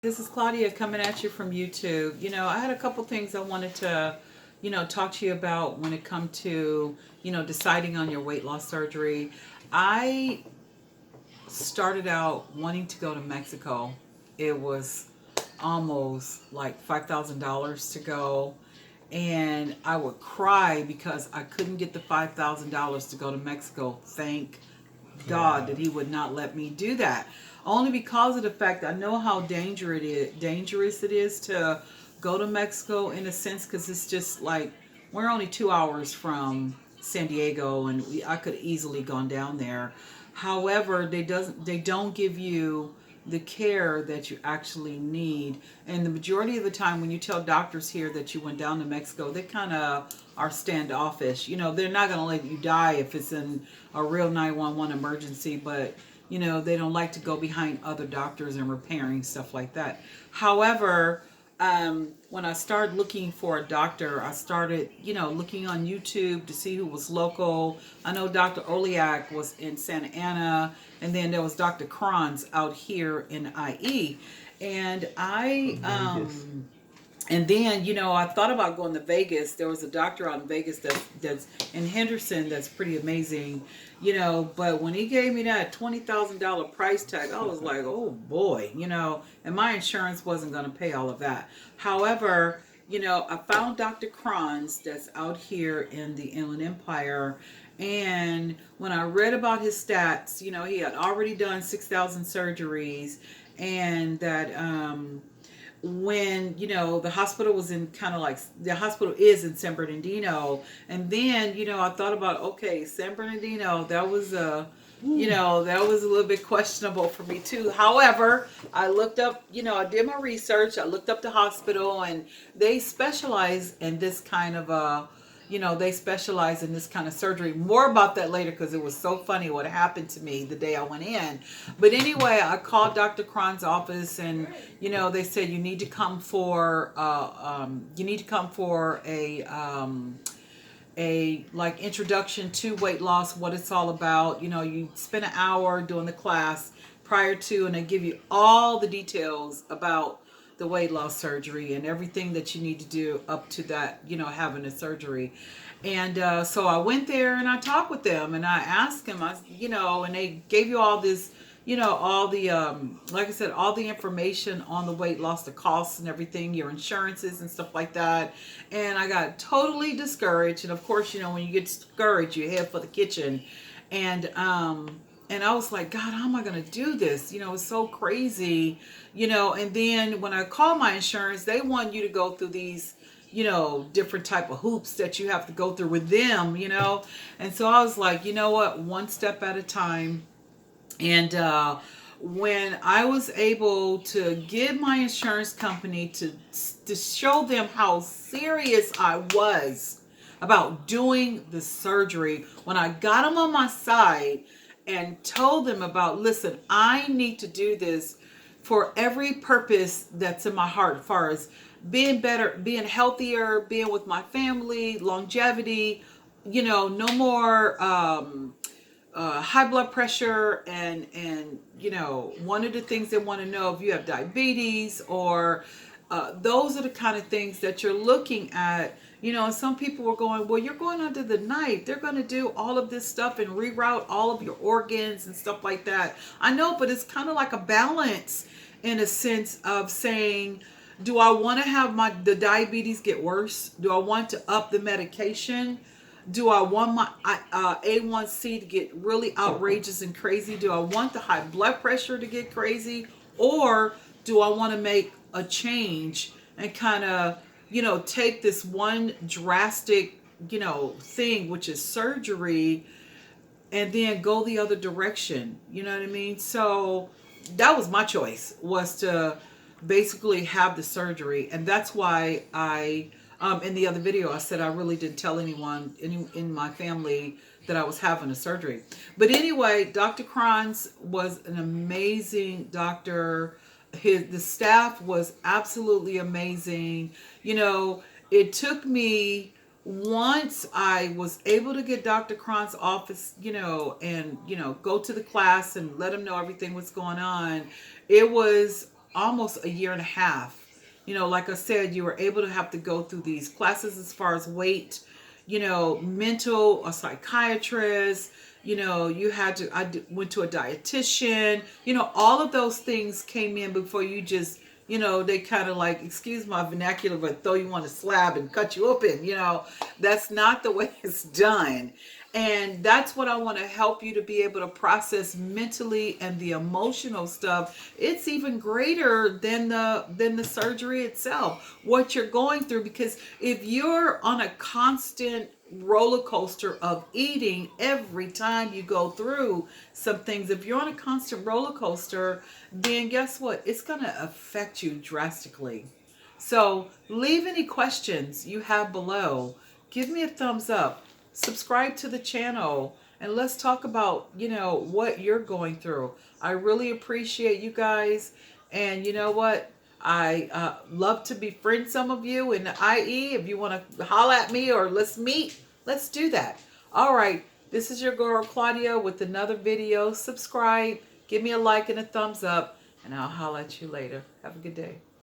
This is Claudia coming at you from YouTube. I had a couple things I wanted to, talk to you about when it come to, deciding on your weight loss surgery. I started out wanting to go to Mexico. It was almost like $5,000 to go. And I would cry because I couldn't get the $5,000 to go to Mexico. Thank God Yeah. that he would not let me do that. Only because of the fact I know how dangerous it is to go to Mexico in a sense, because it's just like we're only 2 hours from San Diego, and I could easily gone down there. However, they don't give you the care that you actually need. And the majority of the time, when you tell doctors here that you went down to Mexico, they kind of are standoffish. They're not going to let you die if it's in a real 911 emergency, but they don't like to go behind other doctors and repairing stuff like that. However, when I started looking for a doctor, I started, looking on YouTube to see who was local. I know Dr. Oliak was in Santa Ana, and then there was Dr. Kranz out here in IE. And Vegas. and then, I thought about going to Vegas. There was a doctor out in Vegas that's in Henderson that's pretty amazing, But when he gave me that $20,000 price tag, I was like, oh boy, and my insurance wasn't going to pay all of that. However, I found Dr. Kranz that's out here in the Inland Empire. And when I read about his stats, he had already done 6,000 surgeries, and that, when the hospital was in kind of like the hospital is in San Bernardino, and then I thought about, okay, San Bernardino, that was that was a little bit questionable for me too. However, I looked up, I did my research, I looked up the hospital, and they specialize in this kind of they specialize in this kind of surgery. More about that later, because it was so funny what happened to me the day I went in. But anyway, I called Dr. Cron's office, and they said you need to come for a like introduction to weight loss, what it's all about. You spend an hour doing the class prior to, and they give you all the details about the weight loss surgery and everything that you need to do up to that, having a surgery. And so I went there and I talked with them, and I asked them, and they gave you all this, all the, like I said, all the information on the weight loss, the costs and everything, your insurances and stuff like that. And I got totally discouraged. And of course, when you get discouraged, you head for the kitchen. And I was like, God, how am I going to do this? It's so crazy, And then when I call my insurance, they want you to go through these, different type of hoops that you have to go through with them. And so I was like, you know what, one step at a time. And when I was able to get my insurance company to show them how serious I was about doing the surgery, when I got them on my side and told them about, listen, I need to do this for every purpose that's in my heart, as far as being better, being healthier, being with my family, longevity, no more high blood pressure, and one of the things they want to know if you have diabetes, or those are the kind of things that you're looking at. And some people were going, well, you're going under the knife, they're going to do all of this stuff and reroute all of your organs and stuff like that. I know, but it's kind of like a balance, in a sense of saying, do I want to have the diabetes get worse? Do I want to up the medication? Do I want my A1C to get really outrageous and crazy? Do I want the high blood pressure to get crazy? Or do I want to make a change and kind of, take this one drastic, thing, which is surgery, and then go the other direction? You know what I mean? So that was my choice, was to basically have the surgery. And that's why in the other video, I said I really didn't tell anyone in my family that I was having a surgery. But anyway, Dr. Kranz was an amazing doctor. The staff was absolutely amazing. It took me, once I was able to get Dr. Cron's office, and go to the class and let him know everything was going on. It was almost a year and a half. You know, like I said, you were able to have to go through these classes as far as weight, you know, mental, a psychiatrist, you know, you had to, went to a dietitian, you know, all of those things came in before you just, you know, they kind of like, excuse my vernacular, but throw you on a slab and cut you open, you know, that's not the way it's done. And that's what I want to help you to be able to process mentally, and the emotional stuff. It's even greater than the surgery itself. What you're going through, because if you're on a constant roller coaster of eating every time you go through some things, if you're on a constant roller coaster, then guess what? It's going to affect you drastically. So leave any questions you have below. Give me a thumbs up. Subscribe to the channel, and let's talk about, you know, what you're going through. I really appreciate you guys. And you know what? I love to befriend some of you in the IE. If you want to holler at me or let's meet, let's do that. All right. This is your girl Claudia with another video. Subscribe, give me a like and a thumbs up, and I'll holler at you later. Have a good day.